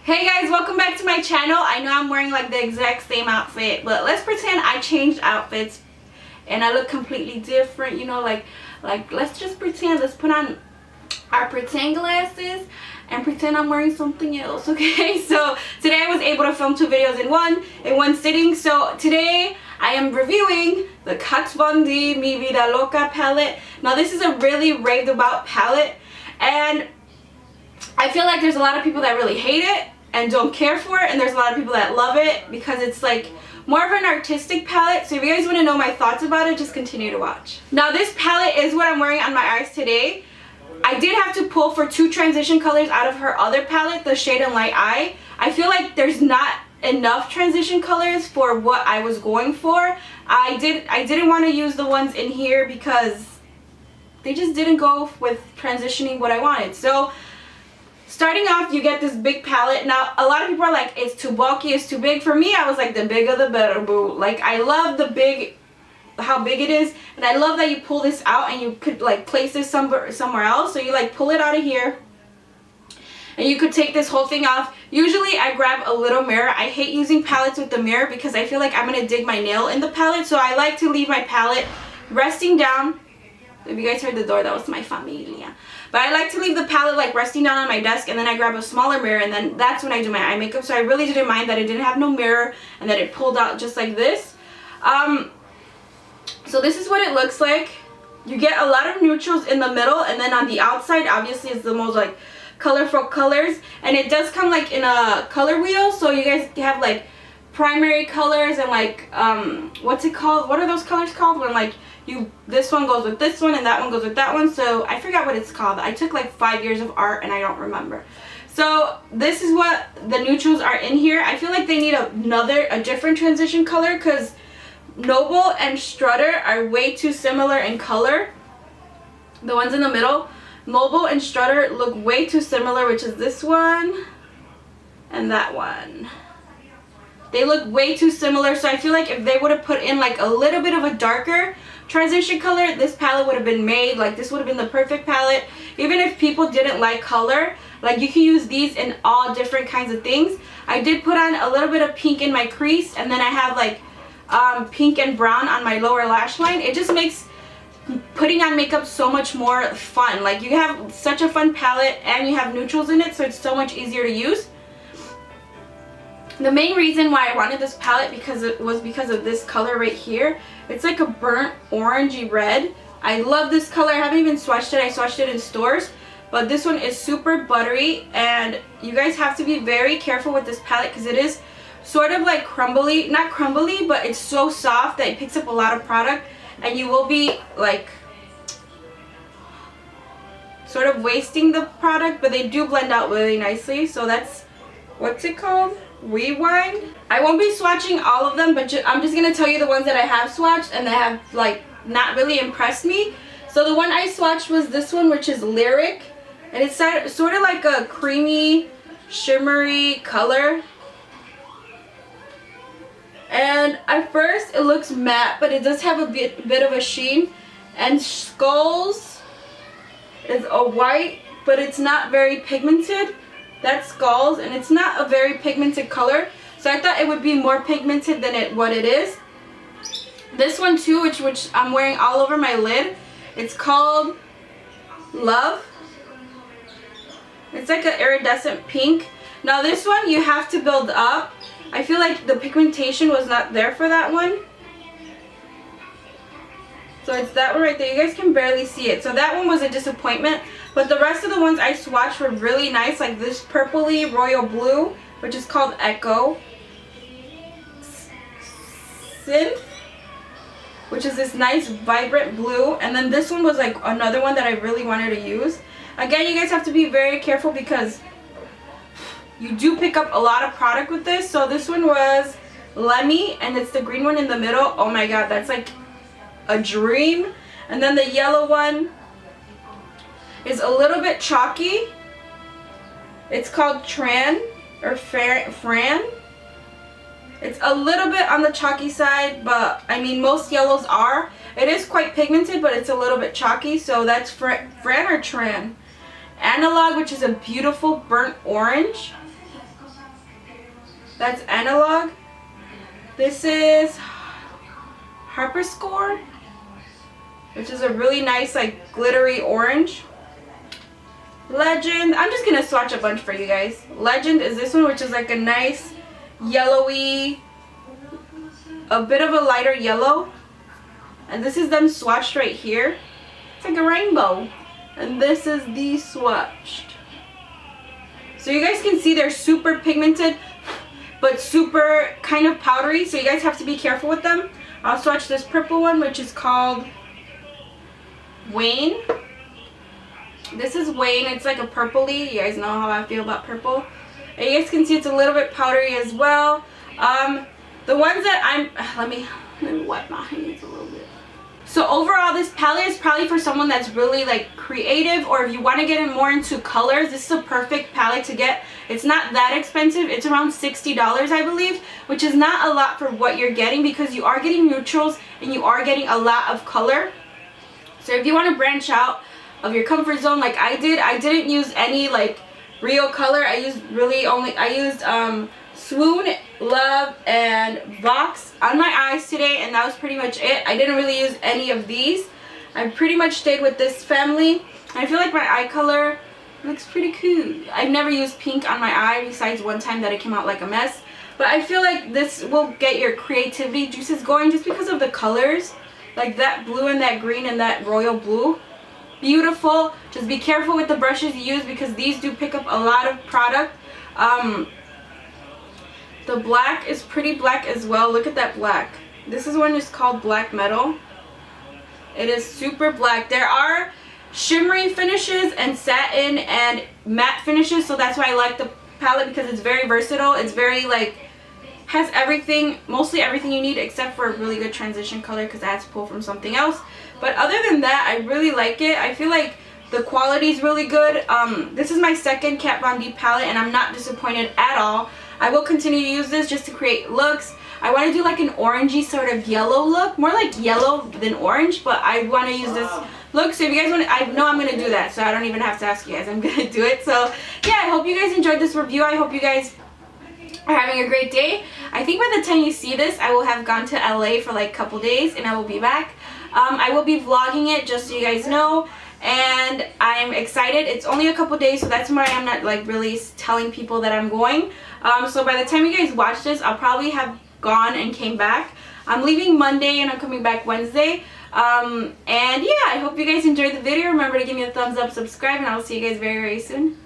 Hey guys, welcome back to my channel. I know I'm wearing like the exact same outfit, but let's pretend I changed outfits and I look completely different, you know, like let's just pretend. Let's put on our pretend glasses and pretend I'm wearing something else, okay? So today I was able to film 2 videos in one sitting. So today I am reviewing the KatVonD Vida, Loca palette. Now this is a really raved about palette, and I feel like there's a lot of people that really hate it and don't care for it, and there's a lot of people that love it because it's like more of an artistic palette. So if you guys want to know my thoughts about it, just continue to watch. Now this palette is what I'm wearing on my eyes today. I did have to pull for 2 transition colors out of her other palette, the Shade and Light Eye. I feel like there's not enough transition colors for what I was going for. I didn't want to use the ones in here because they just didn't go with transitioning what I wanted. So starting off, you get this big palette. Now a lot of people are like, it's too bulky, it's too big. For me, I was like, the bigger the better, boo. Like, I love the big, how big it is, and I love that you pull this out and you could like place this somewhere else. So you like pull it out of here and you could take this whole thing off. Usually I grab a little mirror. I hate using palettes with the mirror because I feel like I'm gonna dig my nail in the palette. So I like to leave my palette resting down. If you guys heard the door, that was my familia. But I like to leave the palette like resting down on my desk, and then I grab a smaller mirror, and then that's when I do my eye makeup. So I really didn't mind that it didn't have no mirror and that it pulled out just like this. So this is what it looks like. You get a lot of neutrals in the middle, and then on the outside obviously is the most like colorful colors, and it does come like in a color wheel, so you guys have like primary colors and like what's it called, what are those colors called, when like this one goes with this one and that one goes with that one. So I forgot what it's called. I took like 5 years of art and I don't remember. So this is what the neutrals are in here. I feel like they need a different transition color because Noble and Strutter are way too similar in color. The ones in the middle, Noble and Strutter, look way too similar, which is this one and that one. They look way too similar, so I feel like if they would have put in like a little bit of a darker transition color, this palette would have been made. Like, this would have been the perfect palette. Even if people didn't like color, like, you can use these in all different kinds of things. I did put on a little bit of pink in my crease, and then I have like pink and brown on my lower lash line. It just makes putting on makeup so much more fun. Like, you have such a fun palette and you have neutrals in it, so it's so much easier to use. The main reason why I wanted this palette was because of this color right here. It's like a burnt orangey red. I love this color. I haven't even swatched it. I swatched it in stores, but this one is super buttery, and you guys have to be very careful with this palette because it is sort of like crumbly, not crumbly, but it's so soft that it picks up a lot of product, and you will be like sort of wasting the product, but they do blend out really nicely. So that's, what's it called? Rewind. I won't be swatching all of them, but I'm just gonna tell you the ones that I have swatched and that have like not really impressed me. So the one I swatched was this one, which is Lyric, and it's sort of like a creamy shimmery color, and at first it looks matte, but it does have a bit of a sheen. And Skulls is a white, but it's not very pigmented. That's Skulls, and it's not a very pigmented color, so I thought it would be more pigmented than what it is. This one too, which I'm wearing all over my lid, it's called Love. It's like an iridescent pink. Now this one you have to build up. I feel like the pigmentation was not there for that one. So it's that one right there. You guys can barely see it. So that one was a disappointment. But the rest of the ones I swatched were really nice. Like this purpley royal blue, which is called Echo. Synth, which is this nice vibrant blue. And then this one was like another one that I really wanted to use. Again, you guys have to be very careful because you do pick up a lot of product with this. So this one was Lemmy, and it's the green one in the middle. Oh my god, that's like a dream. And then the yellow one is a little bit chalky. It's called Tran or Fran. It's a little bit on the chalky side, but I mean most yellows are. It is quite pigmented, but it's a little bit chalky. So that's Fran or Tran. Analog, which is a beautiful burnt orange. That's Analog. This is Harper Score, which is a really nice like glittery orange. Legend, I'm just gonna swatch a bunch for you guys. Legend is this one, which is like a nice yellowy, a bit of a lighter yellow. And this is them swatched right here. It's like a rainbow. And this is the swatched. So you guys can see they're super pigmented, but super kind of powdery. So you guys have to be careful with them. I'll swatch this purple one, which is called Wayne. This is Wayne. It's like a purpley. You guys know how I feel about purple. And you guys can see it's a little bit powdery as well. The ones that let me wipe my hands a little bit. So overall, this palette is probably for someone that's really like creative, or if you want to get more into colors, this is a perfect palette to get. It's not that expensive. It's around $60, I believe, which is not a lot for what you're getting, because you are getting neutrals and you are getting a lot of color. So if you want to branch out of your comfort zone like I did, I didn't use any like real color. I used Swoon, Love, and Vox on my eyes today, and that was pretty much it. I didn't really use any of these. I pretty much stayed with this family. I feel like my eye color looks pretty cool. I've never used pink on my eye besides one time that it came out like a mess. But I feel like this will get your creativity juices going just because of the colors. Like that blue and that green and that royal blue. Beautiful. Just be careful with the brushes you use, because these do pick up a lot of product. The black is pretty black as well. Look at that black. This is one is called Black Metal. It is super black. There are shimmery finishes and satin and matte finishes, so that's why I like the palette, because it's very versatile. It's very like, has everything, mostly everything you need, except for a really good transition color because I had to pull from something else. But other than that, I really like it. I feel like the quality is really good. This is my second KatVonD palette, and I'm not disappointed at all. I will continue to use this just to create looks. I want to do like an orangey sort of yellow look, more like yellow than orange, but I want to use this look. So if you guys want to, I know I'm going to do that, so I don't even have to ask you guys. I'm going to do it. So yeah, I hope you guys enjoyed this review. I hope you guys are having a great day. I think by the time you see this, I will have gone to LA for like a couple days, and I will be back. I will be vlogging it just so you guys know, and I'm excited. It's only a couple days, so that's why I'm not like really telling people that I'm going. So by the time you guys watch this, I'll probably have gone and came back. I'm leaving Monday and I'm coming back Wednesday. And yeah, I hope you guys enjoyed the video. Remember to give me a thumbs up, subscribe, and I will see you guys very, very soon.